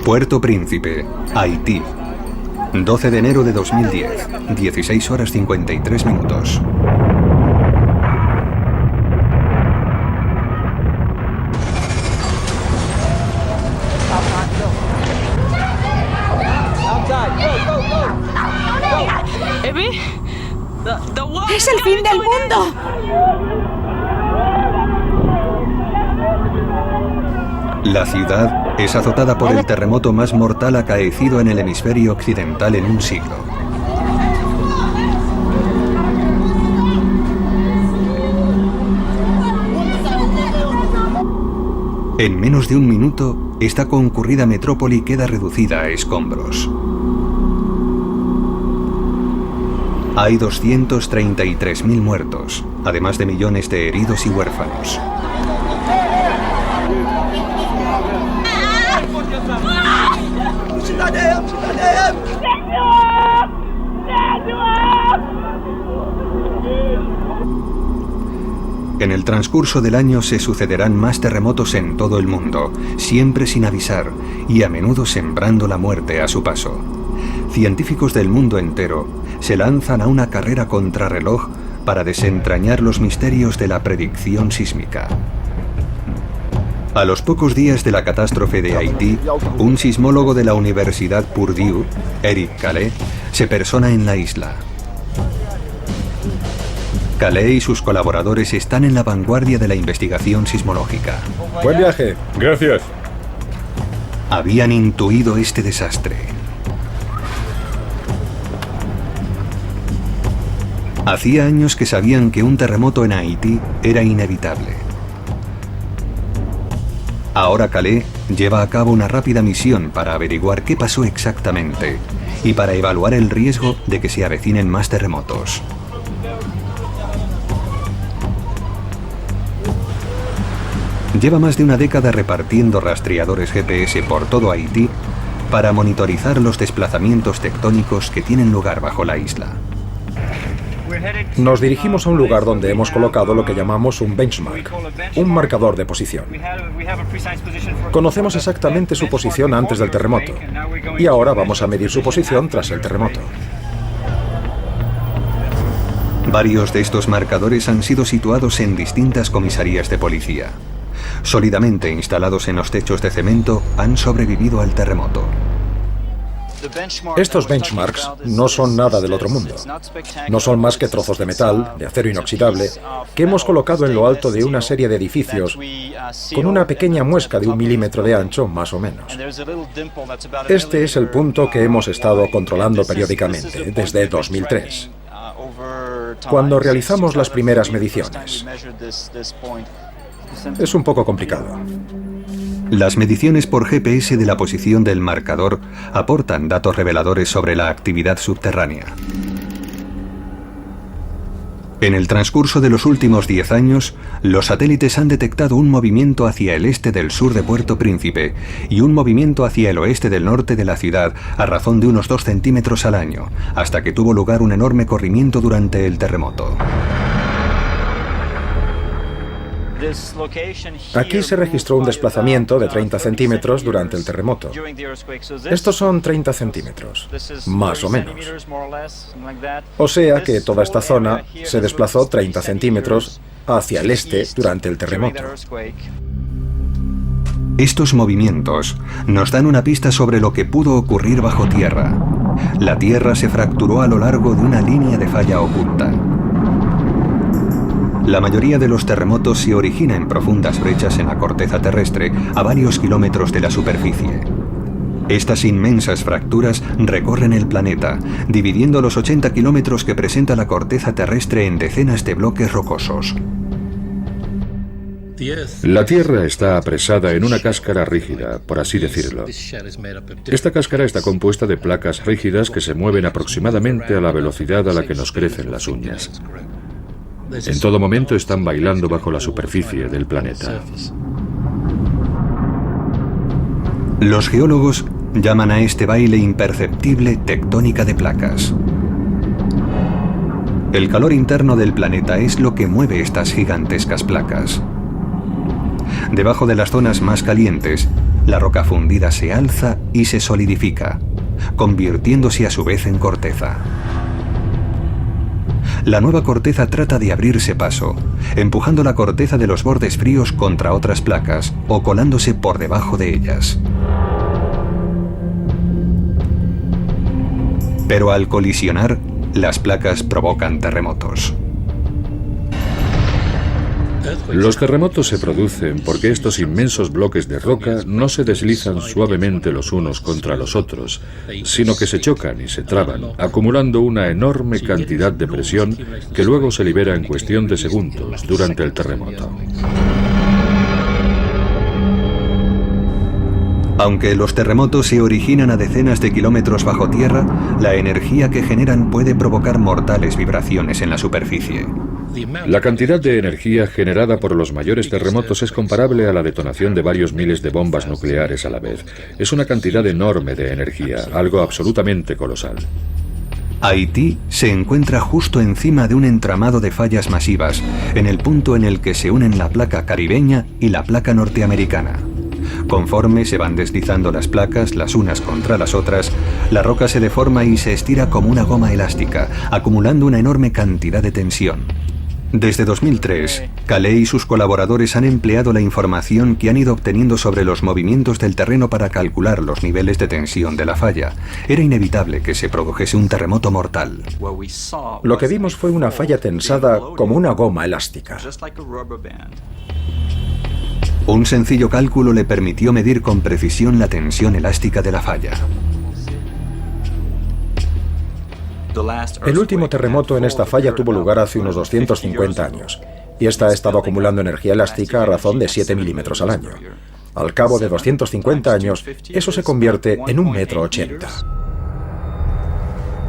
Puerto Príncipe, Haití. 12 de enero de 2010, 16 horas 53 minutos. ¡Es el fin del mundo! La ciudad es azotada por el terremoto más mortal acaecido en el hemisferio occidental en un siglo. En menos de un minuto, esta concurrida metrópoli queda reducida a escombros. Hay 233.000 muertos, además de millones de heridos y huérfanos. En el transcurso del año se sucederán más terremotos en todo el mundo, siempre sin avisar y a menudo sembrando la muerte a su paso. Científicos del mundo entero se lanzan a una carrera contrarreloj para desentrañar los misterios de la predicción sísmica. A los pocos días de la catástrofe de Haití, un sismólogo de la Universidad Purdue, Eric Calais, se persona en la isla. Calais y sus colaboradores están en la vanguardia de la investigación sismológica. Buen viaje. Gracias. Habían intuido este desastre. Hacía años que sabían que un terremoto en Haití era inevitable. Ahora Calais lleva a cabo una rápida misión para averiguar qué pasó exactamente y para evaluar el riesgo de que se avecinen más terremotos. Lleva más de una década repartiendo rastreadores GPS por todo Haití para monitorizar los desplazamientos tectónicos que tienen lugar bajo la isla. Nos dirigimos a un lugar donde hemos colocado lo que llamamos un benchmark, un marcador de posición. Conocemos exactamente su posición antes del terremoto y ahora vamos a medir su posición tras el terremoto. Varios de estos marcadores han sido situados en distintas comisarías de policía. Sólidamente instalados en los techos de cemento, han sobrevivido al terremoto. Estos benchmarks no son nada del otro mundo. No son más que trozos de metal, de acero inoxidable, que hemos colocado en lo alto de una serie de edificios con una pequeña muesca de 1 milímetro de ancho, más o menos. Este es el punto que hemos estado controlando periódicamente desde 2003, cuando realizamos las primeras mediciones. Es un poco complicado. Las mediciones por GPS de la posición del marcador aportan datos reveladores sobre la actividad subterránea. En el transcurso de los últimos 10 años, los satélites han detectado un movimiento hacia el este del sur de Puerto Príncipe y un movimiento hacia el oeste del norte de la ciudad a razón de unos 2 centímetros al año, hasta que tuvo lugar un enorme corrimiento durante el terremoto. Aquí se registró un desplazamiento de 30 centímetros durante el terremoto. Estos son 30 centímetros, más o menos. O sea que toda esta zona se desplazó 30 centímetros hacia el este durante el terremoto. Estos movimientos nos dan una pista sobre lo que pudo ocurrir bajo tierra. La tierra se fracturó a lo largo de una línea de falla oculta. La mayoría de los terremotos se origina en profundas brechas en la corteza terrestre a varios kilómetros de la superficie. Estas inmensas fracturas recorren el planeta, dividiendo los 80 kilómetros que presenta la corteza terrestre en decenas de bloques rocosos. La Tierra está apresada en una cáscara rígida, por así decirlo. Esta cáscara está compuesta de placas rígidas que se mueven aproximadamente a la velocidad a la que nos crecen las uñas. En todo momento están bailando bajo la superficie del planeta. Los geólogos llaman a este baile imperceptible tectónica de placas. El calor interno del planeta es lo que mueve estas gigantescas placas. Debajo de las zonas más calientes la roca fundida se alza y se solidifica, convirtiéndose a su vez en corteza. La nueva corteza trata de abrirse paso, empujando la corteza de los bordes fríos contra otras placas o colándose por debajo de ellas. Pero al colisionar, las placas provocan terremotos. Los terremotos se producen porque estos inmensos bloques de roca no se deslizan suavemente los unos contra los otros, sino que se chocan y se traban, acumulando una enorme cantidad de presión que luego se libera en cuestión de segundos durante el terremoto. Aunque los terremotos se originan a decenas de kilómetros bajo tierra, la energía que generan puede provocar mortales vibraciones en la superficie. La cantidad de energía generada por los mayores terremotos es comparable a la detonación de varios miles de bombas nucleares a la vez. Es una cantidad enorme de energía, algo absolutamente colosal. Haití se encuentra justo encima de un entramado de fallas masivas, en el punto en el que se unen la placa caribeña y la placa norteamericana. Conforme se van deslizando las placas las unas contra las otras, la roca se deforma y se estira como una goma elástica, acumulando una enorme cantidad de tensión. Desde 2003, Calais y sus colaboradores han empleado la información que han ido obteniendo sobre los movimientos del terreno para calcular los niveles de tensión de la falla. Era inevitable que se produjese un terremoto mortal. Lo que vimos fue una falla tensada como una goma elástica. Un sencillo cálculo le permitió medir con precisión la tensión elástica de la falla. El último terremoto en esta falla tuvo lugar hace unos 250 años, y esta ha estado acumulando energía elástica a razón de 7 milímetros al año. Al cabo de 250 años, eso se convierte en 1,80 m.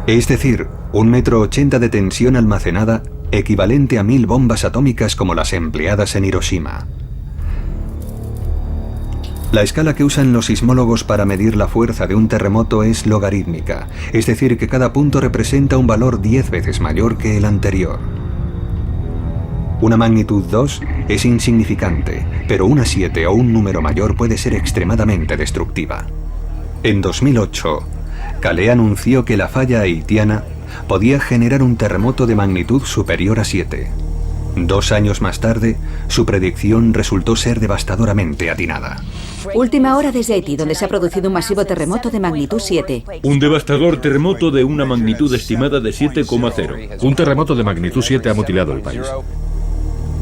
Es decir, 1,80 m de tensión almacenada, equivalente a 1000 bombas atómicas como las empleadas en Hiroshima. La escala que usan los sismólogos para medir la fuerza de un terremoto es logarítmica, es decir, que cada punto representa un valor 10 veces mayor que el anterior. Una magnitud 2 es insignificante, pero una 7 o un número mayor puede ser extremadamente destructiva. En 2008, Calais anunció que la falla haitiana podía generar un terremoto de magnitud superior a 7. 2 años más tarde, su predicción resultó ser devastadoramente atinada. Última hora desde Haití, donde se ha producido un masivo terremoto de magnitud 7. Un devastador terremoto de una magnitud estimada de 7,0. Un terremoto de magnitud 7 ha mutilado el país.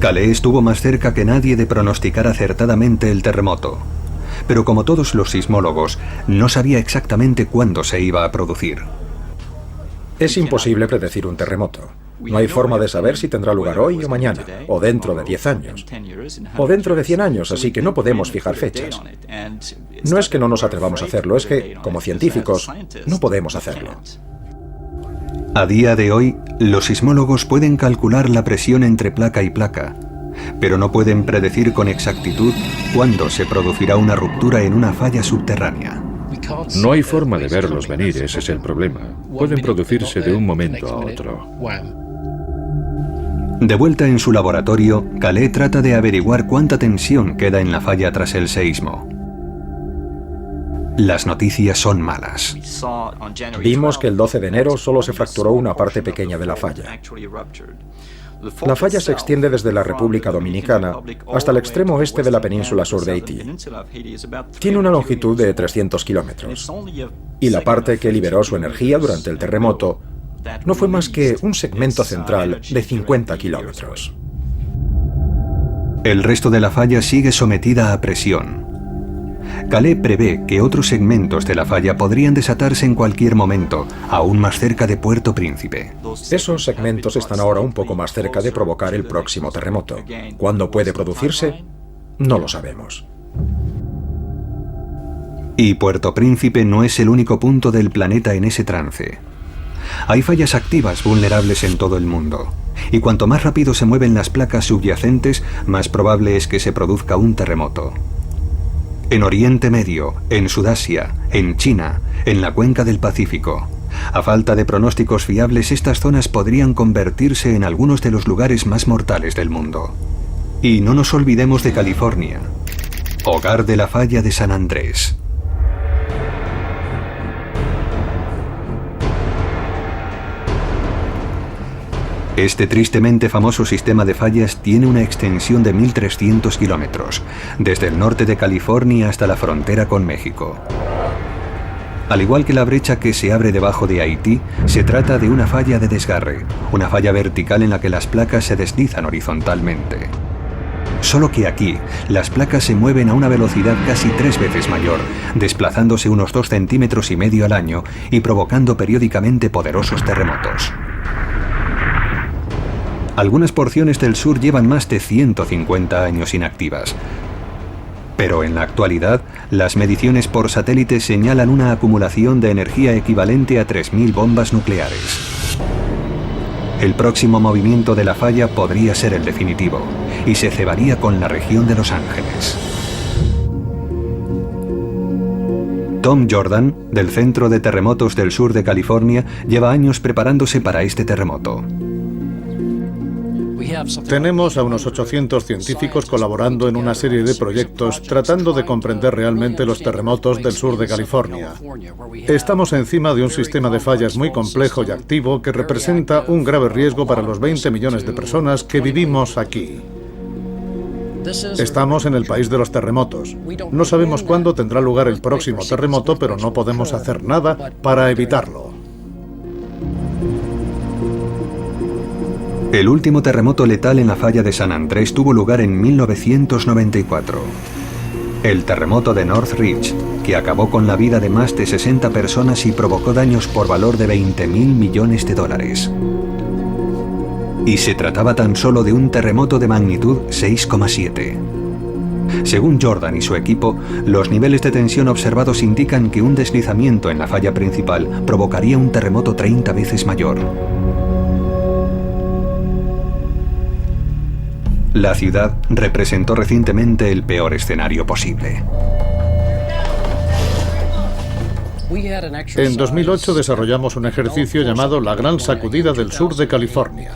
Calais estuvo más cerca que nadie de pronosticar acertadamente el terremoto. Pero como todos los sismólogos, no sabía exactamente cuándo se iba a producir. Es imposible predecir un terremoto. No hay forma de saber si tendrá lugar hoy o mañana, o dentro de 10 años, o dentro de 100 años, así que no podemos fijar fechas. No es que no nos atrevamos a hacerlo, es que, como científicos, no podemos hacerlo. A día de hoy, los sismólogos pueden calcular la presión entre placa y placa, pero no pueden predecir con exactitud cuándo se producirá una ruptura en una falla subterránea. No hay forma de verlos venir, ese es el problema. Pueden producirse de un momento a otro. De vuelta en su laboratorio, Calais trata de averiguar cuánta tensión queda en la falla tras el seísmo. Las noticias son malas. Vimos que el 12 de enero solo se fracturó una parte pequeña de la falla. La falla se extiende desde la República Dominicana hasta el extremo oeste de la península sur de Haití. Tiene una longitud de 300 kilómetros. Y la parte que liberó su energía durante el terremoto no fue más que un segmento central de 50 kilómetros. El resto de la falla sigue sometida a presión. Calais prevé que otros segmentos de la falla podrían desatarse en cualquier momento, aún más cerca de Puerto Príncipe. Esos segmentos están ahora un poco más cerca de provocar el próximo terremoto. ¿Cuándo puede producirse? No lo sabemos. Y Puerto Príncipe no es el único punto del planeta en ese trance. Hay fallas activas vulnerables en todo el mundo, y cuanto más rápido se mueven las placas subyacentes, más probable es que se produzca un terremoto. En Oriente Medio, en Sudasia, en China, en la cuenca del Pacífico. A falta de pronósticos fiables, estas zonas podrían convertirse en algunos de los lugares más mortales del mundo. Y no nos olvidemos de California. hogar de la falla de San Andrés. Este tristemente famoso sistema de fallas tiene una extensión de 1.300 kilómetros, desde el norte de California hasta la frontera con México. Al igual que la brecha que se abre debajo de Haití, se trata de una falla de desgarre, una falla vertical en la que las placas se deslizan horizontalmente. Solo que aquí, las placas se mueven a una velocidad casi 3 veces mayor, desplazándose unos 2,5 centímetros al año y provocando periódicamente poderosos terremotos. Algunas porciones del sur llevan más de 150 años inactivas. Pero en la actualidad, las mediciones por satélite señalan una acumulación de energía equivalente a 3.000 bombas nucleares. El próximo movimiento de la falla podría ser el definitivo, y se cebaría con la región de Los Ángeles. Tom Jordan, del Centro de Terremotos del Sur de California, lleva años preparándose para este terremoto. Tenemos a unos 800 científicos colaborando en una serie de proyectos tratando de comprender realmente los terremotos del sur de California. Estamos encima de un sistema de fallas muy complejo y activo que representa un grave riesgo para los 20 millones de personas que vivimos aquí. Estamos en el país de los terremotos. No sabemos cuándo tendrá lugar el próximo terremoto, pero no podemos hacer nada para evitarlo. El último terremoto letal en la falla de San Andrés tuvo lugar en 1994. El terremoto de Northridge, que acabó con la vida de más de 60 personas y provocó daños por valor de $20.000 millones. Y se trataba tan solo de un terremoto de magnitud 6,7. Según Jordan y su equipo, los niveles de tensión observados indican que un deslizamiento en la falla principal provocaría un terremoto 30 veces mayor. La ciudad representó recientemente el peor escenario posible. En 2008 desarrollamos un ejercicio llamado la Gran Sacudida del Sur de California.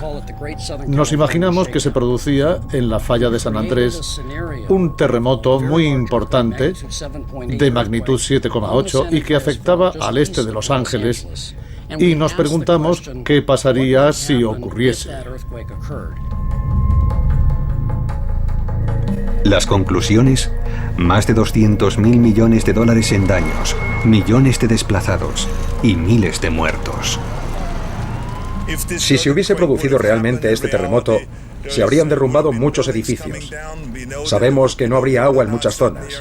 Nos imaginamos que se producía en la falla de San Andrés un terremoto muy importante de magnitud 7,8 y que afectaba al este de Los Ángeles, y nos preguntamos qué pasaría si ocurriese. Las conclusiones: más de $200.000 millones en daños, millones de desplazados y miles de muertos. Si se hubiese producido realmente este terremoto, se habrían derrumbado muchos edificios. Sabemos que no habría agua en muchas zonas.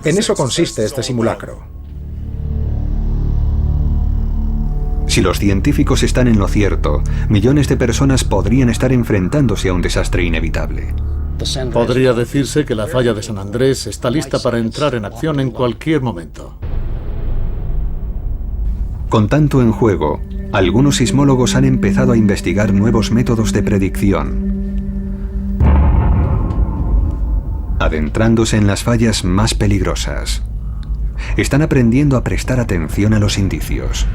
En eso consiste este simulacro. Si los científicos están en lo cierto, millones de personas podrían estar enfrentándose a un desastre inevitable. Podría decirse que la falla de San Andrés está lista para entrar en acción en cualquier momento. Con tanto en juego, algunos sismólogos han empezado a investigar nuevos métodos de predicción, adentrándose en las fallas más peligrosas. Están aprendiendo a prestar atención a los indicios.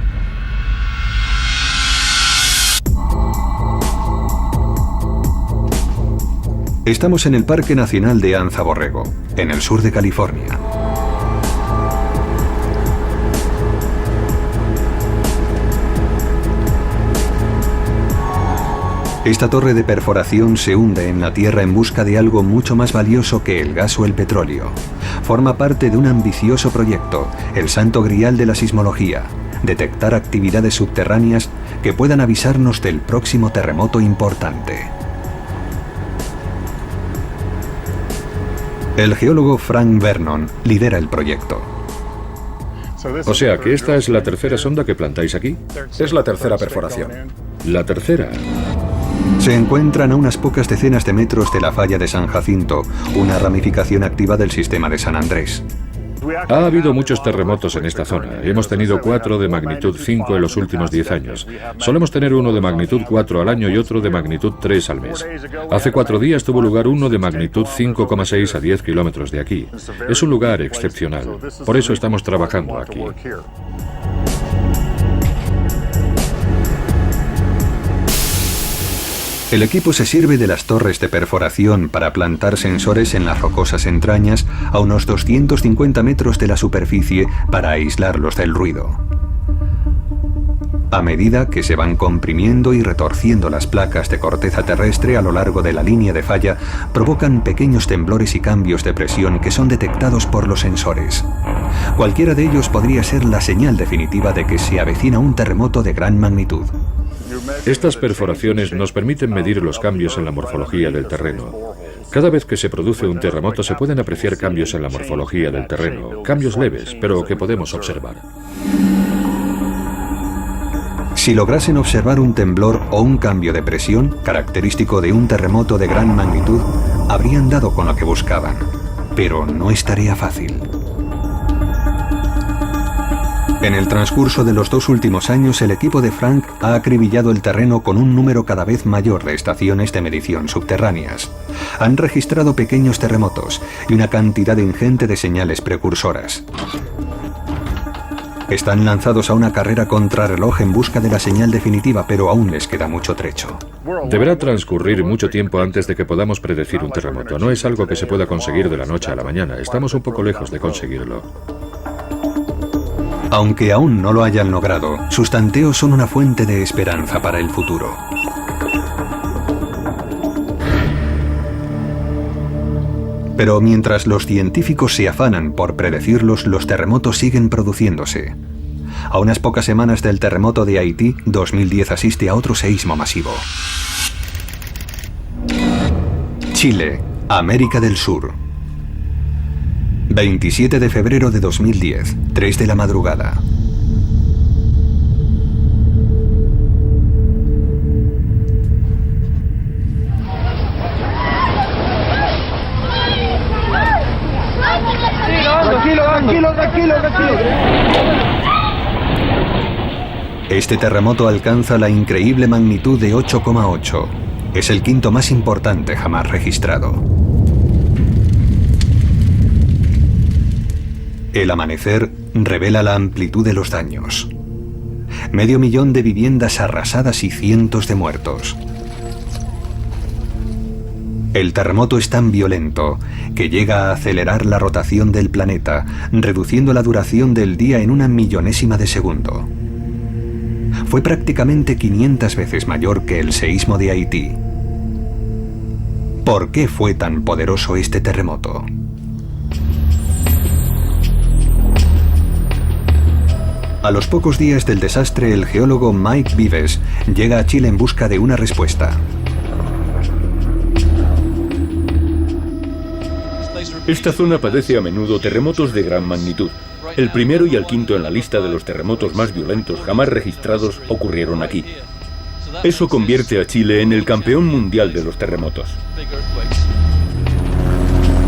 Estamos en el Parque Nacional de Anza Borrego, en el sur de California. Esta torre de perforación se hunde en la tierra en busca de algo mucho más valioso que el gas o el petróleo. Forma parte de un ambicioso proyecto, el santo grial de la sismología: detectar actividades subterráneas que puedan avisarnos del próximo terremoto importante. El geólogo Frank Vernon lidera el proyecto. O sea que esta es la tercera sonda que plantáis aquí. Es la tercera perforación. La tercera. Se encuentran a unas pocas decenas de metros de la falla de San Jacinto, una ramificación activa del sistema de San Andrés. Ha habido muchos terremotos en esta zona. Hemos tenido 4 de magnitud 5 en los últimos 10 años. Solemos tener uno de magnitud 4 al año y otro de magnitud 3 al mes. Hace 4 días tuvo lugar uno de magnitud 5,6 a 10 kilómetros de aquí. Es un lugar excepcional. Por eso estamos trabajando aquí. El equipo se sirve de las torres de perforación para plantar sensores en las rocosas entrañas a unos 250 metros de la superficie para aislarlos del ruido. A medida que se van comprimiendo y retorciendo las placas de corteza terrestre a lo largo de la línea de falla, provocan pequeños temblores y cambios de presión que son detectados por los sensores. Cualquiera de ellos podría ser la señal definitiva de que se avecina un terremoto de gran magnitud. Estas perforaciones nos permiten medir los cambios en la morfología del terreno. Cada vez que se produce un terremoto se pueden apreciar cambios en la morfología del terreno, cambios leves, pero que podemos observar. Si lograsen observar un temblor o un cambio de presión, característico de un terremoto de gran magnitud, habrían dado con lo que buscaban. Pero no es tarea fácil. En el transcurso de los 2 últimos años, el equipo de Frank ha acribillado el terreno con un número cada vez mayor de estaciones de medición subterráneas. Han registrado pequeños terremotos y una cantidad ingente de señales precursoras. Están lanzados a una carrera contrarreloj en busca de la señal definitiva, pero aún les queda mucho trecho. Deberá transcurrir mucho tiempo antes de que podamos predecir un terremoto. No es algo que se pueda conseguir de la noche a la mañana. Estamos un poco lejos de conseguirlo. Aunque aún no lo hayan logrado, sus tanteos son una fuente de esperanza para el futuro. Pero mientras los científicos se afanan por predecirlos, los terremotos siguen produciéndose. A unas pocas semanas del terremoto de Haití, 2010 asiste a otro seísmo masivo. Chile, América del Sur. 27 de febrero de 2010, 3 de la madrugada. Tranquilo. Este terremoto alcanza la increíble magnitud de 8,8. Es el quinto más importante jamás registrado. El amanecer revela la amplitud de los daños. 500.000 de viviendas arrasadas y cientos de muertos. El terremoto es tan violento que llega a acelerar la rotación del planeta, reduciendo la duración del día en 1/1000ª de segundo. Fue prácticamente 500 veces mayor que el seísmo de Haití. ¿Por qué fue tan poderoso este terremoto? A los pocos días del desastre, el geólogo Mike Vives llega a Chile en busca de una respuesta. Esta zona padece a menudo terremotos de gran magnitud. El primero y el quinto en la lista de los terremotos más violentos jamás registrados ocurrieron aquí. Eso convierte a Chile en el campeón mundial de los terremotos.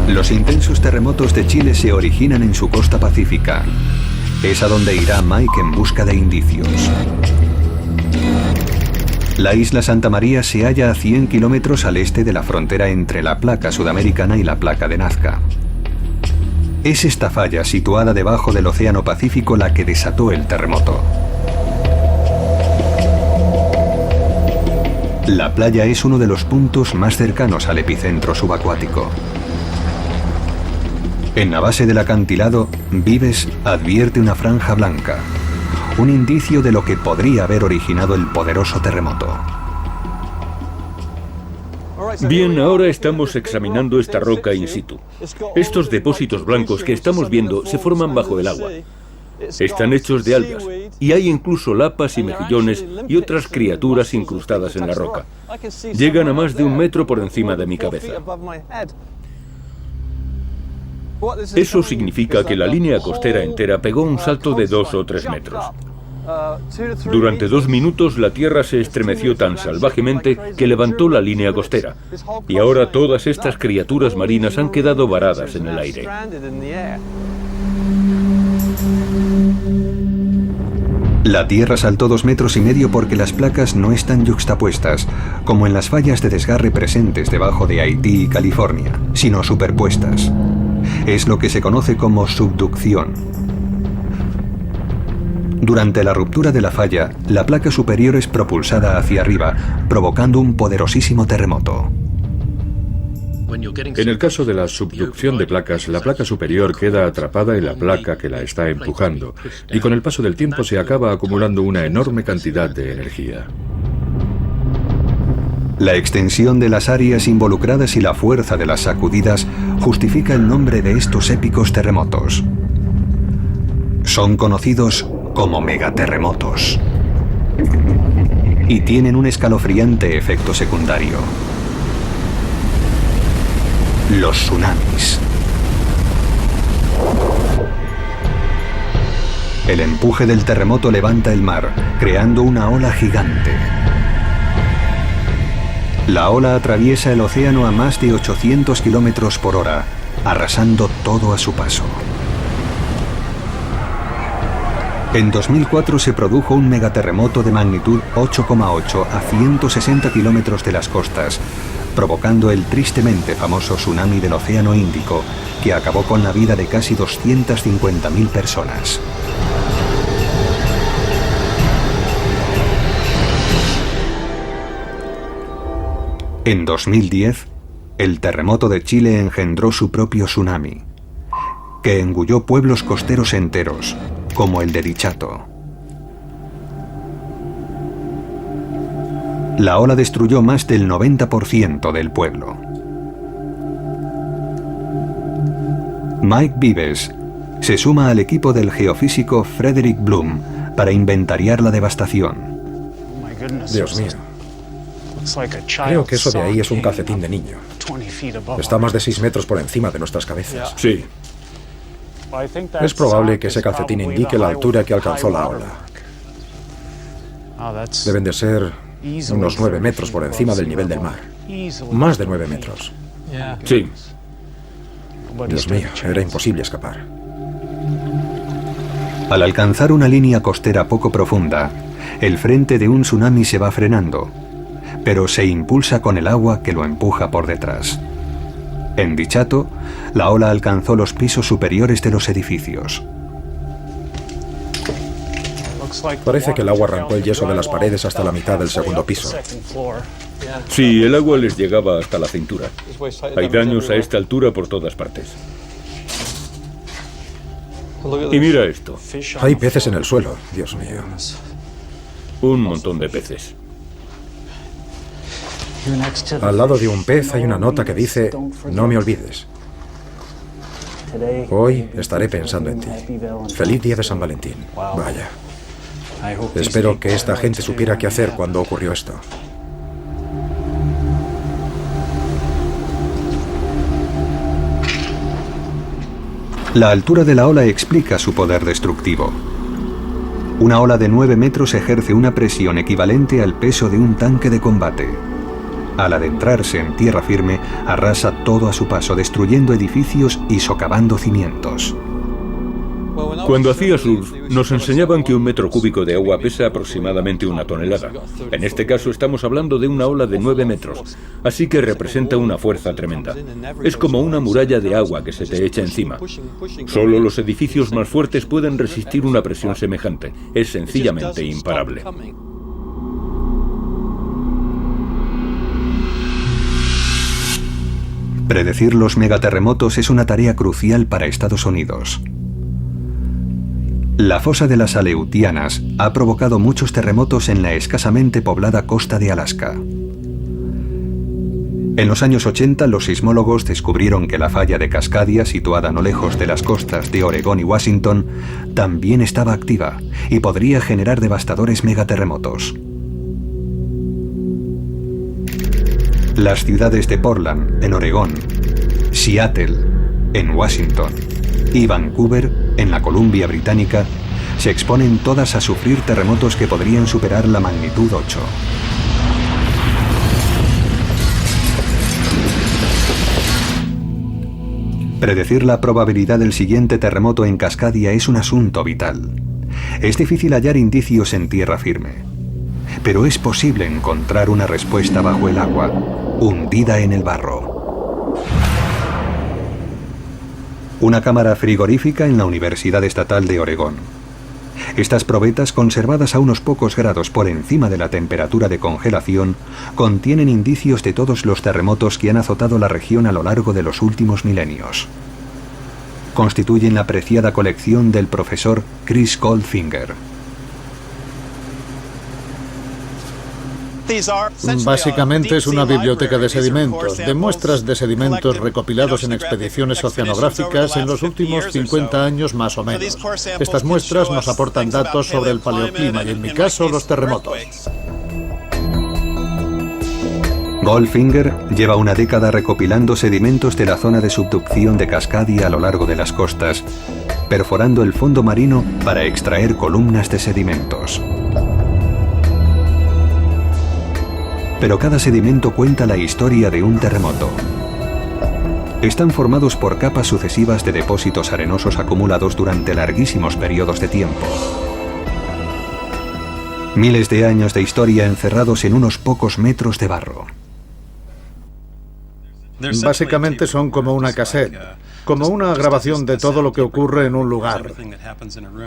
Los intensos terremotos de Chile se originan en su costa pacífica. Es a donde irá Mike en busca de indicios. La isla Santa María se halla a 100 kilómetros al este de la frontera entre la placa sudamericana y la placa de Nazca. Es esta falla, situada debajo del Océano Pacífico, la que desató el terremoto. La playa es uno de los puntos más cercanos al epicentro subacuático. En la base del acantilado, Vives advierte una franja blanca, un indicio de lo que podría haber originado el poderoso terremoto. Bien, ahora estamos examinando esta roca in situ. Estos depósitos blancos que estamos viendo se forman bajo el agua. Están hechos de algas, y hay incluso lapas y mejillones y otras criaturas incrustadas en la roca. Llegan a más de 1 metro por encima de mi cabeza. Eso significa que la línea costera entera pegó un salto de 2 o 3 metros. Durante 2 minutos la tierra se estremeció tan salvajemente que levantó la línea costera. Y ahora todas estas criaturas marinas han quedado varadas en el aire. La tierra saltó 2,5 metros porque las placas no están yuxtapuestas, como en las fallas de desgarre presentes debajo de Haití y California, sino superpuestas. Es lo que se conoce como subducción. Durante la ruptura de la falla, la placa superior es propulsada hacia arriba, provocando un poderosísimo terremoto. En el caso de la subducción de placas, la placa superior queda atrapada en la placa que la está empujando, y con el paso del tiempo se acaba acumulando una enorme cantidad de energía. La extensión de las áreas involucradas y la fuerza de las sacudidas justifica el nombre de estos épicos terremotos. Son conocidos como megaterremotos y tienen un escalofriante efecto secundario: los tsunamis. El empuje del terremoto levanta el mar, creando una ola gigante. La ola atraviesa el océano a más de 800 kilómetros por hora, arrasando todo a su paso. En 2004 se produjo un megaterremoto de magnitud 8,8 a 160 kilómetros de las costas, provocando el tristemente famoso tsunami del Océano Índico, que acabó con la vida de casi 250.000 personas. En 2010, el terremoto de Chile engendró su propio tsunami, que engulló pueblos costeros enteros, como el de Dichato. La ola destruyó más del 90% del pueblo. Mike Vives se suma al equipo del geofísico Frederick Bloom para inventariar la devastación. Dios mío. Creo que eso de ahí es un calcetín de niño. Está a más de 6 metros por encima de nuestras cabezas. Sí. Es probable que ese calcetín indique la altura que alcanzó la ola. Deben de ser unos 9 metros por encima del nivel del mar. Más de 9 metros. Sí. Dios mío, era imposible escapar. Al alcanzar una línea costera poco profunda, el frente de un tsunami se va frenando, pero se impulsa con el agua que lo empuja por detrás. En Dichato, la ola alcanzó los pisos superiores de los edificios. Parece que el agua arrancó el yeso de las paredes hasta la mitad del segundo piso. Sí, el agua les llegaba hasta la cintura. Hay daños a esta altura por todas partes. Y mira esto. Hay peces en el suelo, Dios mío. Un montón de peces. Al lado de un pez hay una nota que dice: no me olvides. Hoy estaré pensando en ti. Feliz día de San Valentín. Vaya. Espero que esta gente supiera qué hacer cuando ocurrió esto. La altura de la ola explica su poder destructivo. Una ola de 9 metros ejerce una presión equivalente al peso de un tanque de combate. Al adentrarse en tierra firme, arrasa todo a su paso, destruyendo edificios y socavando cimientos. Cuando hacía surf, nos enseñaban que 1 metro cúbico de agua pesa aproximadamente 1 tonelada. En este caso estamos hablando de una ola de 9 metros, así que representa una fuerza tremenda. Es como una muralla de agua que se te echa encima. Solo los edificios más fuertes pueden resistir una presión semejante. Es sencillamente imparable. Predecir los megaterremotos es una tarea crucial para Estados Unidos. La fosa de las Aleutianas ha provocado muchos terremotos en la escasamente poblada costa de Alaska. En los años 80, los sismólogos descubrieron que la falla de Cascadia, situada no lejos de las costas de Oregón y Washington, también estaba activa y podría generar devastadores megaterremotos. Las ciudades de Portland, en Oregón, Seattle, en Washington, y Vancouver, en la Columbia Británica, se exponen todas a sufrir terremotos que podrían superar la magnitud 8. Predecir la probabilidad del siguiente terremoto en Cascadia es un asunto vital. Es difícil hallar indicios en tierra firme, pero es posible encontrar una respuesta bajo el agua, hundida en el barro. Una cámara frigorífica en la Universidad Estatal de Oregón. Estas probetas, conservadas a unos pocos grados por encima de la temperatura de congelación, contienen indicios de todos los terremotos que han azotado la región a lo largo de los últimos milenios. Constituyen la preciada colección del profesor Chris Goldfinger. Básicamente es una biblioteca de sedimentos, de muestras de sedimentos recopilados en expediciones oceanográficas en los últimos 50 años más o menos. Estas muestras nos aportan datos sobre el paleoclima y, en mi caso, los terremotos. Goldfinger lleva una década recopilando sedimentos de la zona de subducción de Cascadia a lo largo de las costas, perforando el fondo marino para extraer columnas de sedimentos. Pero cada sedimento cuenta la historia de un terremoto. Están formados por capas sucesivas de depósitos arenosos acumulados durante larguísimos periodos de tiempo. Miles de años de historia encerrados en unos pocos metros de barro. Básicamente son como una cassette, como una grabación de todo lo que ocurre en un lugar.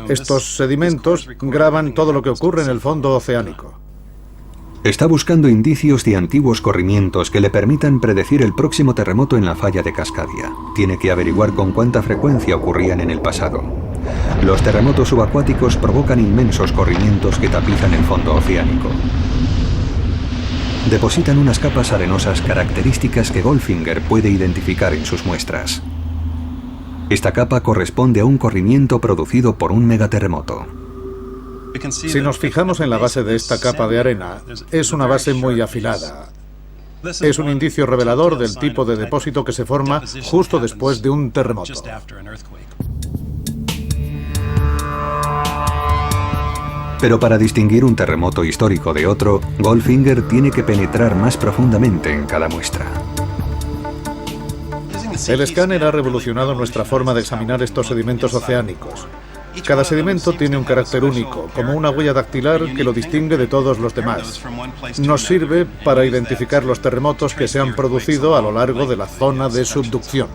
Estos sedimentos graban todo lo que ocurre en el fondo oceánico. Está buscando indicios de antiguos corrimientos que le permitan predecir el próximo terremoto en la falla de Cascadia. Tiene que averiguar con cuánta frecuencia ocurrían en el pasado. Los terremotos subacuáticos provocan inmensos corrimientos que tapizan el fondo oceánico. Depositan unas capas arenosas características que Goldfinger puede identificar en sus muestras. Esta capa corresponde a un corrimiento producido por un megaterremoto. Si nos fijamos en la base de esta capa de arena, es una base muy afilada. Es un indicio revelador del tipo de depósito que se forma justo después de un terremoto. Pero para distinguir un terremoto histórico de otro, Goldfinger tiene que penetrar más profundamente en cada muestra. El escáner ha revolucionado nuestra forma de examinar estos sedimentos oceánicos. Cada sedimento tiene un carácter único, como una huella dactilar que lo distingue de todos los demás. Nos sirve para identificar los terremotos que se han producido a lo largo de la zona de subducción.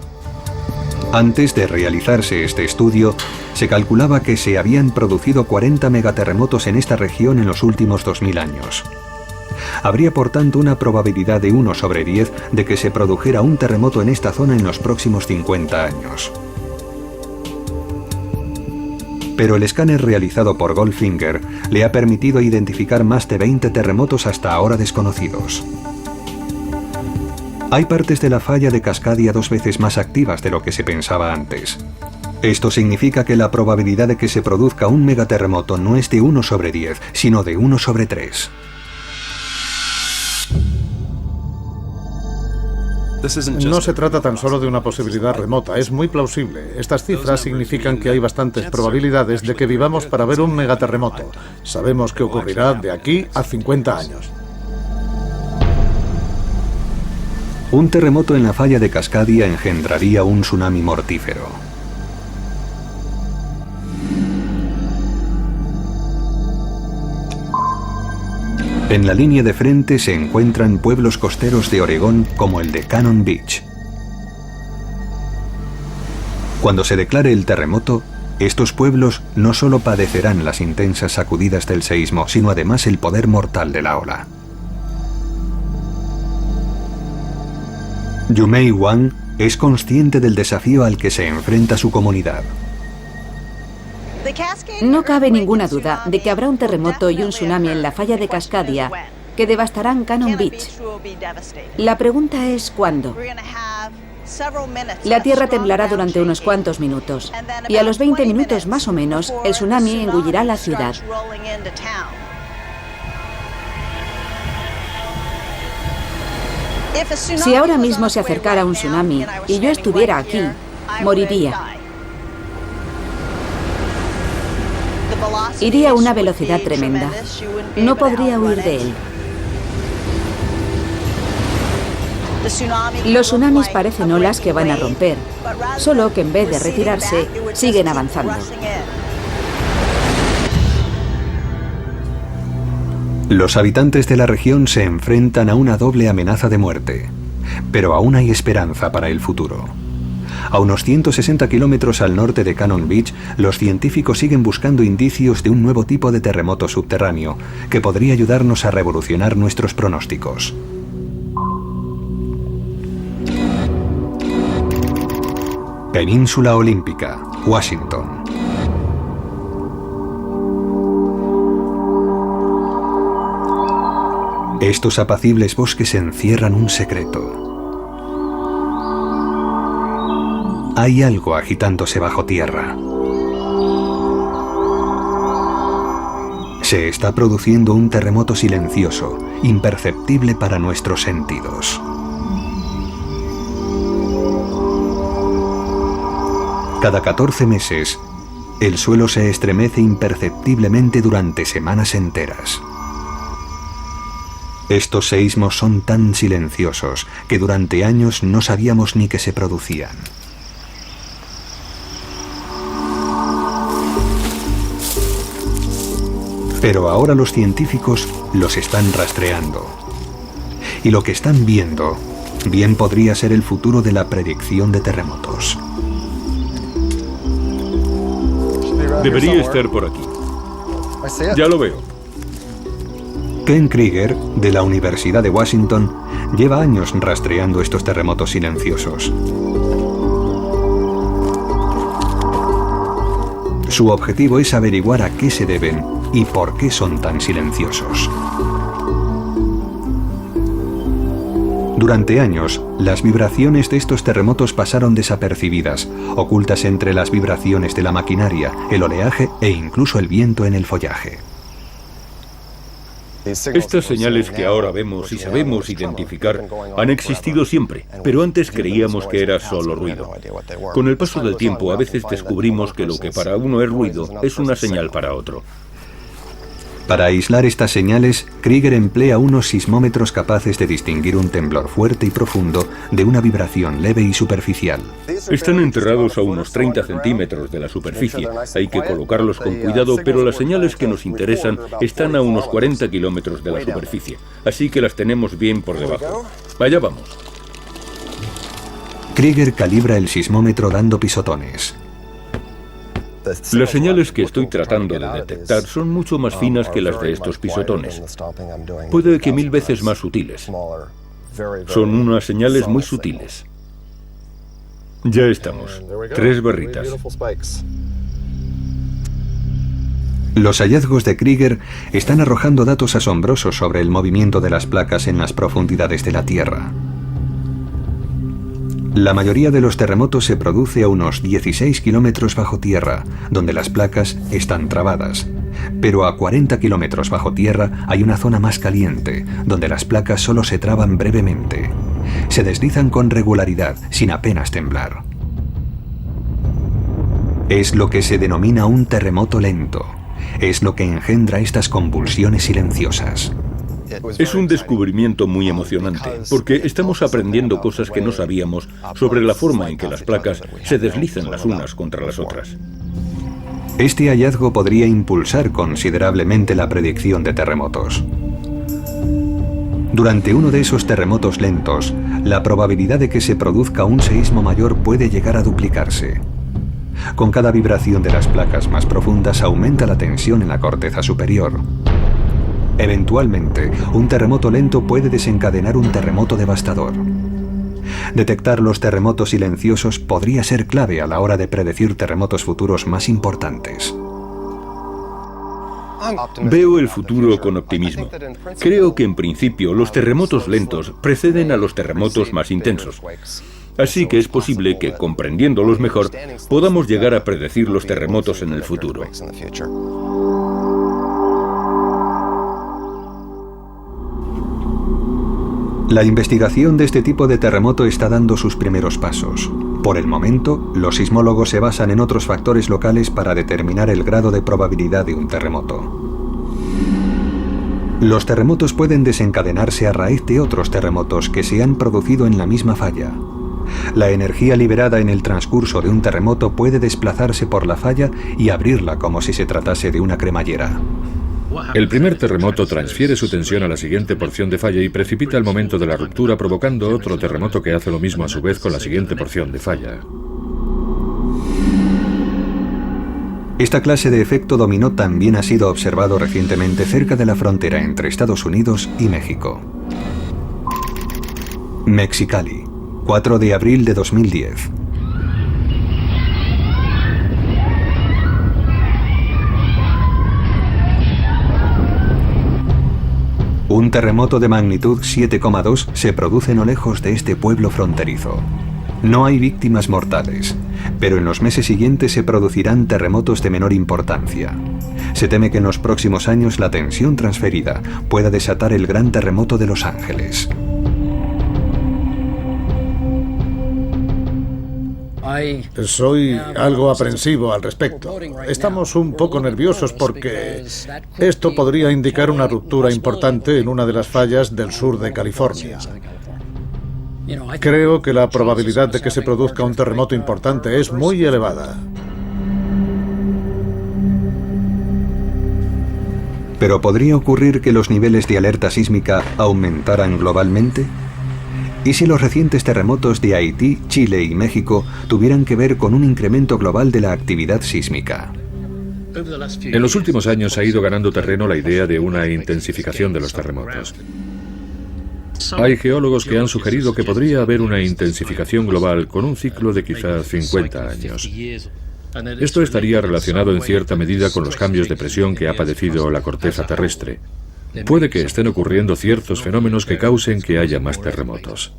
Antes de realizarse este estudio, se calculaba que se habían producido 40 megaterremotos en esta región en los últimos 2000 años. Habría por tanto una probabilidad de 1 sobre 10 de que se produjera un terremoto en esta zona en los próximos 50 años. Pero el escáner realizado por Goldfinger le ha permitido identificar más de 20 terremotos hasta ahora desconocidos. Hay partes de la falla de Cascadia 2 veces más activas de lo que se pensaba antes. Esto significa que la probabilidad de que se produzca un megaterremoto no es de 1 sobre 10, sino de 1 sobre 3. No se trata tan solo de una posibilidad remota, es muy plausible. Estas cifras significan que hay bastantes probabilidades de que vivamos para ver un megaterremoto. Sabemos que ocurrirá de aquí a 50 años. Un terremoto en la falla de Cascadia engendraría un tsunami mortífero. En la línea de frente se encuentran pueblos costeros de Oregón como el de Cannon Beach. Cuando se declare el terremoto, estos pueblos no solo padecerán las intensas sacudidas del seísmo, sino además el poder mortal de la ola. Yumei Wang es consciente del desafío al que se enfrenta su comunidad. No cabe ninguna duda de que habrá un terremoto y un tsunami en la falla de Cascadia que devastarán Cannon Beach. La pregunta es ¿cuándo? La tierra temblará durante unos cuantos minutos y a los 20 minutos más o menos el tsunami engullirá la ciudad. Si ahora mismo se acercara un tsunami y yo estuviera aquí, moriría. Iría a una velocidad tremenda. No podría huir de él. Los tsunamis parecen olas que van a romper, solo que en vez de retirarse, siguen avanzando. Los habitantes de la región se enfrentan a una doble amenaza de muerte, pero aún hay esperanza para el futuro. A unos 160 kilómetros al norte de Cannon Beach, los científicos siguen buscando indicios de un nuevo tipo de terremoto subterráneo que podría ayudarnos a revolucionar nuestros pronósticos. Península Olímpica, Washington. Estos apacibles bosques encierran un secreto. Hay algo agitándose bajo tierra. Se está produciendo un terremoto silencioso, imperceptible para nuestros sentidos. Cada 14 meses, el suelo se estremece imperceptiblemente durante semanas enteras. Estos seísmos son tan silenciosos que durante años no sabíamos ni que se producían. Pero ahora los científicos los están rastreando. Y lo que están viendo bien podría ser el futuro de la predicción de terremotos. Debería estar por aquí. Ya lo veo. Ken Krieger, de la Universidad de Washington, lleva años rastreando estos terremotos silenciosos. Su objetivo es averiguar a qué se deben y por qué son tan silenciosos. Durante años, las vibraciones de estos terremotos pasaron desapercibidas, ocultas entre las vibraciones de la maquinaria, el oleaje e incluso el viento en el follaje. Estas señales que ahora vemos y sabemos identificar han existido siempre, pero antes creíamos que era solo ruido. Con el paso del tiempo, a veces descubrimos que lo que para uno es ruido es una señal para otro. Para aislar estas señales, Krieger emplea unos sismómetros capaces de distinguir un temblor fuerte y profundo de una vibración leve y superficial. Están enterrados a unos 30 centímetros de la superficie. Hay que colocarlos con cuidado, pero las señales que nos interesan están a unos 40 kilómetros de la superficie, así que las tenemos bien por debajo. Allá vamos. Krieger calibra el sismómetro dando pisotones. Las señales que estoy tratando de detectar son mucho más finas que las de estos pisotones. Puede que 1000 veces más sutiles. Son unas señales muy sutiles. Ya estamos. 3 barritas. Los hallazgos de Krieger están arrojando datos asombrosos sobre el movimiento de las placas en las profundidades de la Tierra. La mayoría de los terremotos se produce a unos 16 kilómetros bajo tierra, donde las placas están trabadas. Pero a 40 kilómetros bajo tierra hay una zona más caliente, donde las placas solo se traban brevemente. Se deslizan con regularidad, sin apenas temblar. Es lo que se denomina un terremoto lento. Es lo que engendra estas convulsiones silenciosas. Es un descubrimiento muy emocionante, porque estamos aprendiendo cosas que no sabíamos sobre la forma en que las placas se deslizan las unas contra las otras. Este hallazgo podría impulsar considerablemente la predicción de terremotos. Durante uno de esos terremotos lentos, la probabilidad de que se produzca un seísmo mayor puede llegar a duplicarse. Con cada vibración de las placas más profundas aumenta la tensión en la corteza superior. Eventualmente, un terremoto lento puede desencadenar un terremoto devastador. Detectar los terremotos silenciosos podría ser clave a la hora de predecir terremotos futuros más importantes. Veo el futuro con optimismo. Creo que en principio los terremotos lentos preceden a los terremotos más intensos. Así que es posible que, comprendiéndolos mejor, podamos llegar a predecir los terremotos en el futuro. La investigación de este tipo de terremoto está dando sus primeros pasos. Por el momento, los sismólogos se basan en otros factores locales para determinar el grado de probabilidad de un terremoto. Los terremotos pueden desencadenarse a raíz de otros terremotos que se han producido en la misma falla. La energía liberada en el transcurso de un terremoto puede desplazarse por la falla y abrirla como si se tratase de una cremallera. El primer terremoto transfiere su tensión a la siguiente porción de falla y precipita el momento de la ruptura, provocando otro terremoto que hace lo mismo a su vez con la siguiente porción de falla. Esta clase de efecto dominó también ha sido observado recientemente cerca de la frontera entre Estados Unidos y México. Mexicali, 4 de abril de 2010. Un terremoto de magnitud 7,2 se produce no lejos de este pueblo fronterizo. No hay víctimas mortales, pero en los meses siguientes se producirán terremotos de menor importancia. Se teme que en los próximos años la tensión transferida pueda desatar el gran terremoto de Los Ángeles. Soy algo aprensivo al respecto. Estamos un poco nerviosos porque esto podría indicar una ruptura importante en una de las fallas del sur de California. Creo que la probabilidad de que se produzca un terremoto importante es muy elevada. ¿Pero podría ocurrir que los niveles de alerta sísmica aumentaran globalmente? ¿Y si los recientes terremotos de Haití, Chile y México tuvieran que ver con un incremento global de la actividad sísmica? En los últimos años ha ido ganando terreno la idea de una intensificación de los terremotos. Hay geólogos que han sugerido que podría haber una intensificación global con un ciclo de quizás 50 años. Esto estaría relacionado en cierta medida con los cambios de presión que ha padecido la corteza terrestre. Puede que estén ocurriendo ciertos fenómenos que causen que haya más terremotos.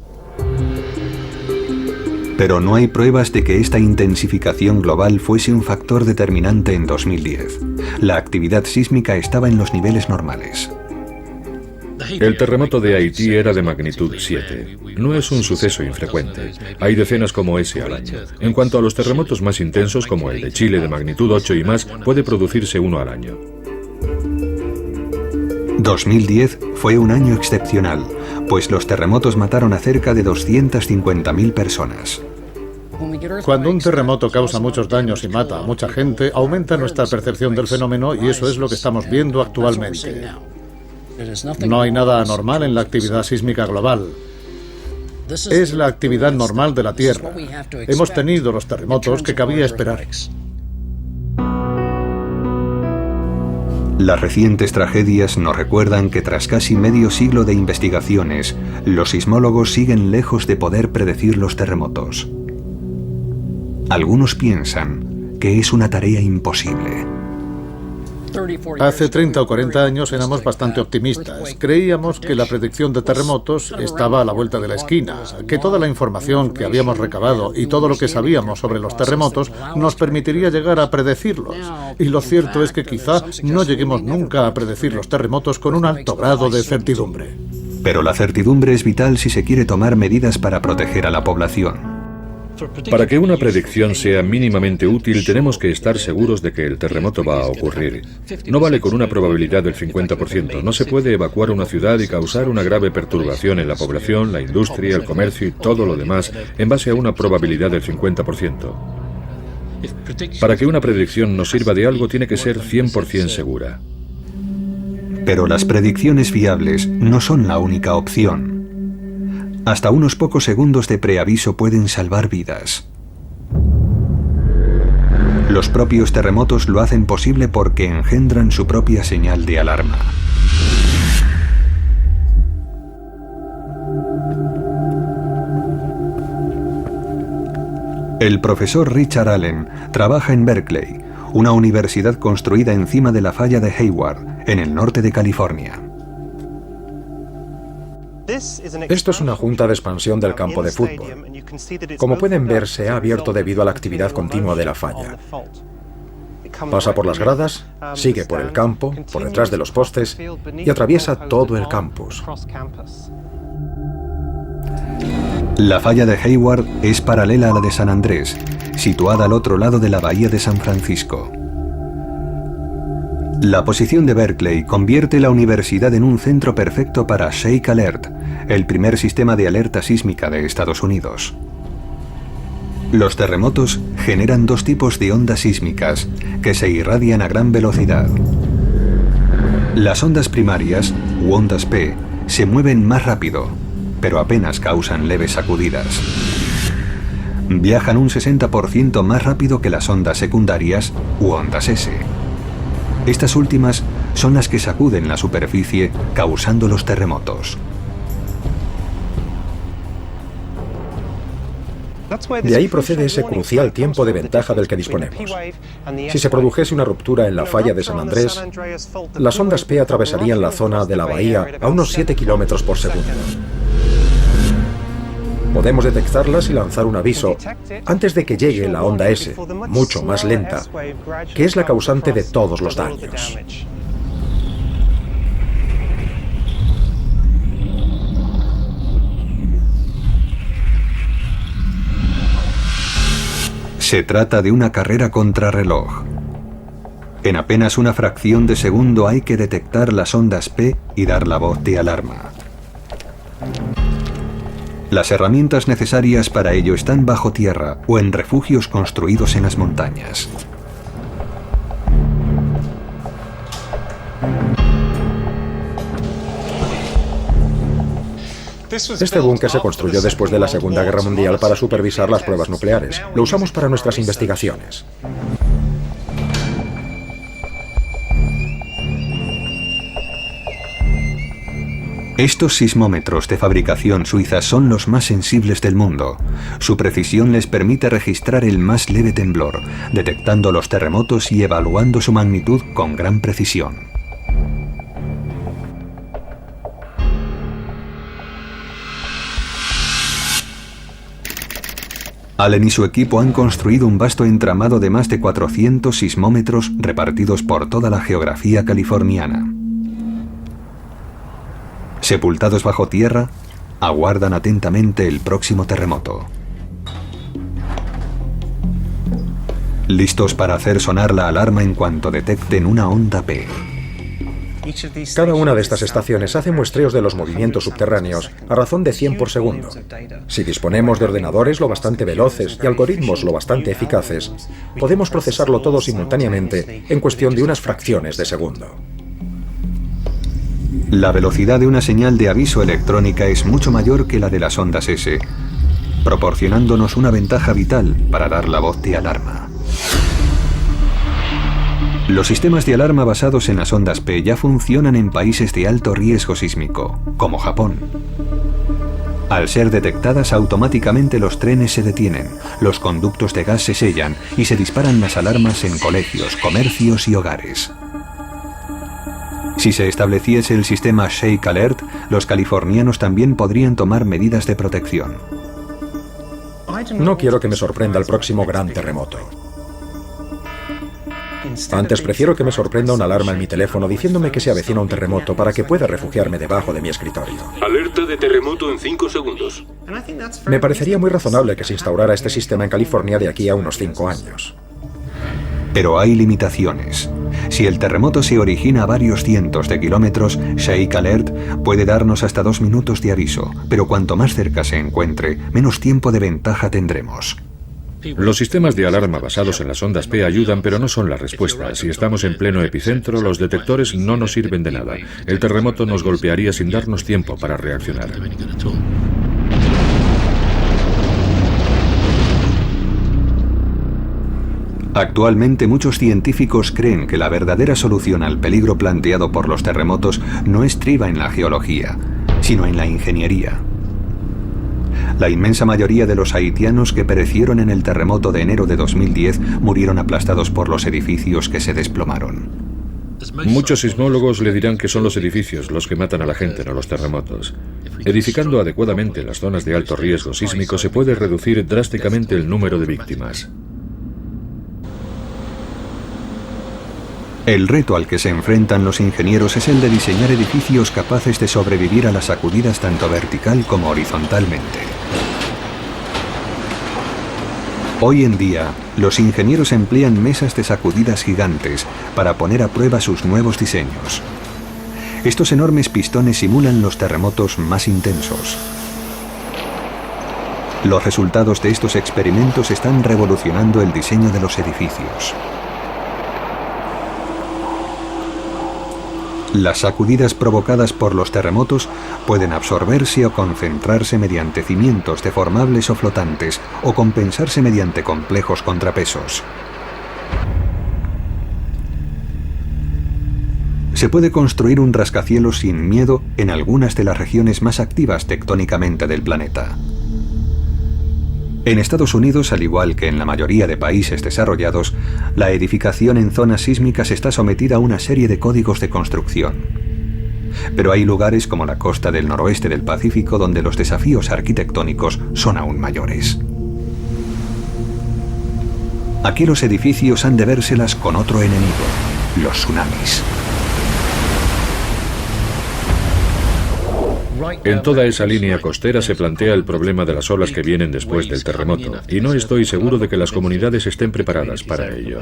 Pero no hay pruebas de que esta intensificación global fuese un factor determinante en 2010. La actividad sísmica estaba en los niveles normales. El terremoto de Haití era de magnitud 7. No es un suceso infrecuente. Hay decenas como ese al año. En cuanto a los terremotos más intensos, como el de Chile de magnitud 8 y más, puede producirse uno al año. 2010 fue un año excepcional, pues los terremotos mataron a cerca de 250.000 personas. Cuando un terremoto causa muchos daños y mata a mucha gente, aumenta nuestra percepción del fenómeno y eso es lo que estamos viendo actualmente. No hay nada anormal en la actividad sísmica global. Es la actividad normal de la Tierra. Hemos tenido los terremotos que cabía esperar. Las recientes tragedias nos recuerdan que tras casi medio siglo de investigaciones, los sismólogos siguen lejos de poder predecir los terremotos. Algunos piensan que es una tarea imposible. Hace 30 o 40 años éramos bastante optimistas. Creíamos que la predicción de terremotos estaba a la vuelta de la esquina, que toda la información que habíamos recabado y todo lo que sabíamos sobre los terremotos nos permitiría llegar a predecirlos. Y lo cierto es que quizá no lleguemos nunca a predecir los terremotos con un alto grado de certidumbre. Pero la certidumbre es vital si se quiere tomar medidas para proteger a la población. Para que una predicción sea mínimamente útil, tenemos que estar seguros de que el terremoto va a ocurrir. No vale con una probabilidad del 50%. No se puede evacuar una ciudad y causar una grave perturbación en la población, la industria, el comercio y todo lo demás en base a una probabilidad del 50%. Para que una predicción nos sirva de algo, tiene que ser 100% segura. Pero las predicciones fiables no son la única opción. Hasta unos pocos segundos de preaviso pueden salvar vidas. Los propios terremotos lo hacen posible porque engendran su propia señal de alarma. El profesor Richard Allen trabaja en Berkeley, una universidad construida encima de la falla de Hayward, en el norte de California. Esto es una junta de expansión del campo de fútbol. Como pueden ver, se ha abierto debido a la actividad continua de la falla. Pasa por las gradas, sigue por el campo, por detrás de los postes y atraviesa todo el campus. La falla de Hayward es paralela a la de San Andrés, situada al otro lado de la bahía de San Francisco. La posición de Berkeley convierte la universidad en un centro perfecto para Shake Alert, el primer sistema de alerta sísmica de Estados Unidos. Los terremotos generan dos tipos de ondas sísmicas que se irradian a gran velocidad. Las ondas primarias, u ondas P, se mueven más rápido, pero apenas causan leves sacudidas. viajan un 60% más rápido que las ondas secundarias u ondas S. Estas últimas son las que sacuden la superficie, causando los terremotos. De ahí procede ese crucial tiempo de ventaja del que disponemos. Si se produjese una ruptura en la falla de San Andrés, las ondas P atravesarían la zona de la bahía a unos 7 kilómetros por segundo. Podemos detectarlas y lanzar un aviso antes de que llegue la onda S, mucho más lenta, que es la causante de todos los daños. Se trata de una carrera contrarreloj. En apenas una fracción de segundo hay que detectar las ondas P y dar la voz de alarma. Las herramientas necesarias para ello están bajo tierra o en refugios construidos en las montañas. Este búnker se construyó después de la Segunda Guerra Mundial para supervisar las pruebas nucleares. Lo usamos para nuestras investigaciones. Estos sismómetros de fabricación suiza son los más sensibles del mundo. Su precisión les permite registrar el más leve temblor, detectando los terremotos y evaluando su magnitud con gran precisión. Allen y su equipo han construido un vasto entramado de más de 400 sismómetros repartidos por toda la geografía californiana. Sepultados bajo tierra, aguardan atentamente el próximo terremoto. Listos para hacer sonar la alarma en cuanto detecten una onda P. Cada una de estas estaciones hace muestreos de los movimientos subterráneos a razón de 100 por segundo. Si disponemos de ordenadores lo bastante veloces y algoritmos lo bastante eficaces, podemos procesarlo todo simultáneamente en cuestión de unas fracciones de segundo. La velocidad de una señal de aviso electrónica es mucho mayor que la de las ondas S, proporcionándonos una ventaja vital para dar la voz de alarma. Los sistemas de alarma basados en las ondas P ya funcionan en países de alto riesgo sísmico, como Japón. Al ser detectadas, automáticamente los trenes se detienen, los conductos de gas se sellan y se disparan las alarmas en colegios, comercios y hogares. Si se estableciese el sistema Shake Alert, los californianos también podrían tomar medidas de protección. No quiero que me sorprenda el próximo gran terremoto. Antes prefiero que me sorprenda una alarma en mi teléfono diciéndome que se avecina un terremoto para que pueda refugiarme debajo de mi escritorio. Alerta de terremoto en 5 segundos. Me parecería muy razonable que se instaurara este sistema en California de aquí a unos 5 años. Pero hay limitaciones. Si el terremoto se origina a varios cientos de kilómetros, Shake Alert puede darnos hasta 2 minutos de aviso, pero cuanto más cerca se encuentre, menos tiempo de ventaja tendremos. Los sistemas de alarma basados en las ondas P ayudan, pero no son la respuesta. Si estamos en pleno epicentro, los detectores no nos sirven de nada. El terremoto nos golpearía sin darnos tiempo para reaccionar. Actualmente muchos científicos creen que la verdadera solución al peligro planteado por los terremotos no estriba en la geología, sino en la ingeniería. La inmensa mayoría de los haitianos que perecieron en el terremoto de enero de 2010 murieron aplastados por los edificios que se desplomaron. Muchos sismólogos le dirán que son los edificios los que matan a la gente, no los terremotos. Edificando adecuadamente las zonas de alto riesgo sísmico se puede reducir drásticamente el número de víctimas. El reto al que se enfrentan los ingenieros es el de diseñar edificios capaces de sobrevivir a las sacudidas tanto vertical como horizontalmente. Hoy en día, los ingenieros emplean mesas de sacudidas gigantes para poner a prueba sus nuevos diseños. Estos enormes pistones simulan los terremotos más intensos. Los resultados de estos experimentos están revolucionando el diseño de los edificios. Las sacudidas provocadas por los terremotos pueden absorberse o concentrarse mediante cimientos deformables o flotantes, o compensarse mediante complejos contrapesos. Se puede construir un rascacielos sin miedo en algunas de las regiones más activas tectónicamente del planeta. En Estados Unidos, al igual que en la mayoría de países desarrollados, la edificación en zonas sísmicas está sometida a una serie de códigos de construcción. Pero hay lugares como la costa del noroeste del Pacífico donde los desafíos arquitectónicos son aún mayores. Aquí los edificios han de vérselas con otro enemigo, los tsunamis. En toda esa línea costera se plantea el problema de las olas que vienen después del terremoto, y no estoy seguro de que las comunidades estén preparadas para ello.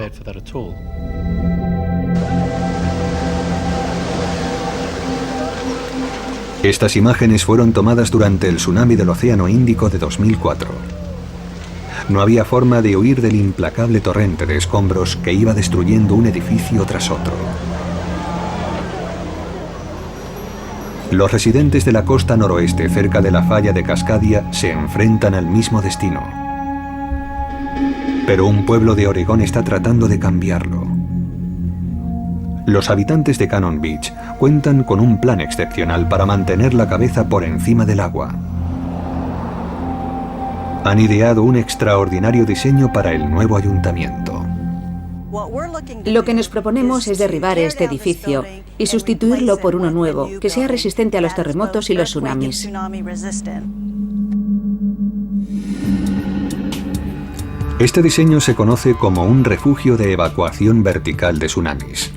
Estas imágenes fueron tomadas durante el tsunami del Océano Índico de 2004. No había forma de huir del implacable torrente de escombros que iba destruyendo un edificio tras otro. Los residentes de la costa noroeste, cerca de la falla de Cascadia, se enfrentan al mismo destino. Pero un pueblo de Oregón está tratando de cambiarlo. Los habitantes de Cannon Beach cuentan con un plan excepcional para mantener la cabeza por encima del agua. Han ideado un extraordinario diseño para el nuevo ayuntamiento. Lo que nos proponemos es derribar este edificio y sustituirlo por uno nuevo, que sea resistente a los terremotos y los tsunamis. Este diseño se conoce como un refugio de evacuación vertical de tsunamis.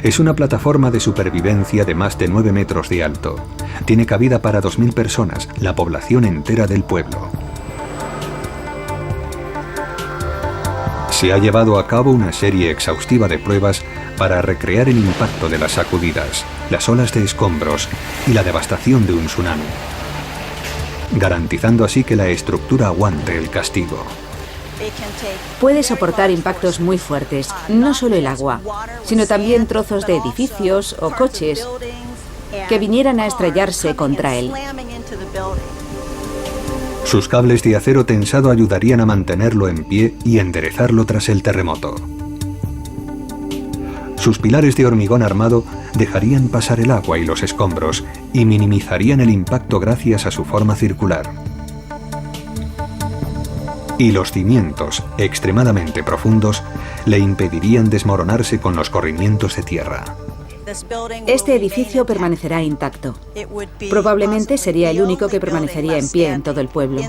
Es una plataforma de supervivencia de más de 9 metros de alto. Tiene cabida para 2.000 personas, la población entera del pueblo. Se ha llevado a cabo una serie exhaustiva de pruebas para recrear el impacto de las sacudidas, las olas de escombros y la devastación de un tsunami, garantizando así que la estructura aguante el castigo. Puede soportar impactos muy fuertes, no solo el agua, sino también trozos de edificios o coches que vinieran a estrellarse contra él. Sus cables de acero tensado ayudarían a mantenerlo en pie y enderezarlo tras el terremoto. Sus pilares de hormigón armado dejarían pasar el agua y los escombros y minimizarían el impacto gracias a su forma circular. Y los cimientos, extremadamente profundos, le impedirían desmoronarse con los corrimientos de tierra. Este edificio permanecerá intacto. Probablemente sería el único que permanecería en pie en todo el pueblo.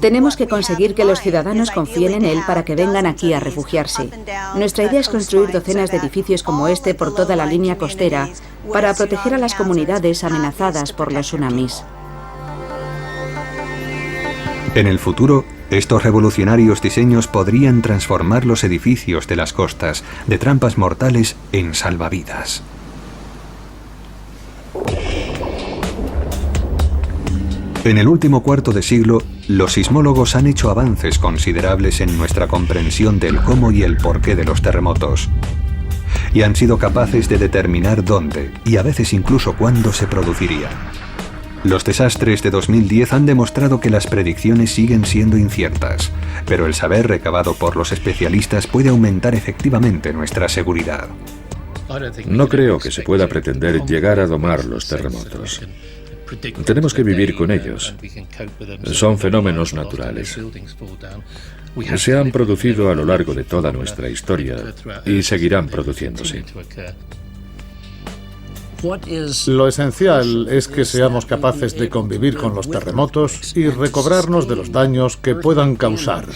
Tenemos que conseguir que los ciudadanos confíen en él para que vengan aquí a refugiarse. Nuestra idea es construir docenas de edificios como este por toda la línea costera para proteger a las comunidades amenazadas por los tsunamis. En el futuro, estos revolucionarios diseños podrían transformar los edificios de las costas de trampas mortales en salvavidas. En el último cuarto de siglo, los sismólogos han hecho avances considerables en nuestra comprensión del cómo y el porqué de los terremotos. Y han sido capaces de determinar dónde, y a veces incluso cuándo se producirían. Los desastres de 2010 han demostrado que las predicciones siguen siendo inciertas, pero el saber recabado por los especialistas puede aumentar efectivamente nuestra seguridad. No creo que se pueda pretender llegar a domar los terremotos. Tenemos que vivir con ellos. Son fenómenos naturales. Se han producido a lo largo de toda nuestra historia y seguirán produciéndose. Lo esencial es que seamos capaces de convivir con los terremotos y recobrarnos de los daños que puedan causar.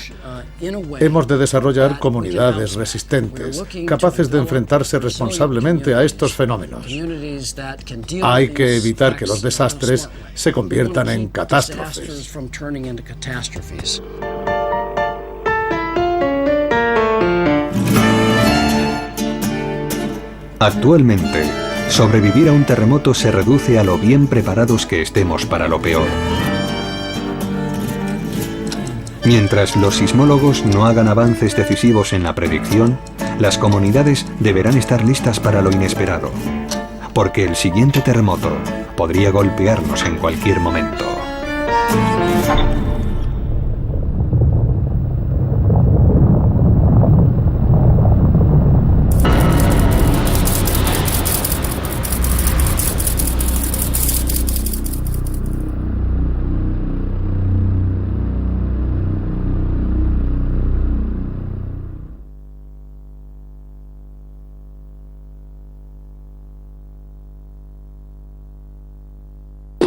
Hemos de desarrollar comunidades resistentes, capaces de enfrentarse responsablemente a estos fenómenos. Hay que evitar que los desastres se conviertan en catástrofes. Actualmente, sobrevivir a un terremoto se reduce a lo bien preparados que estemos para lo peor. Mientras los sismólogos no hagan avances decisivos en la predicción, las comunidades deberán estar listas para lo inesperado, porque el siguiente terremoto podría golpearnos en cualquier momento.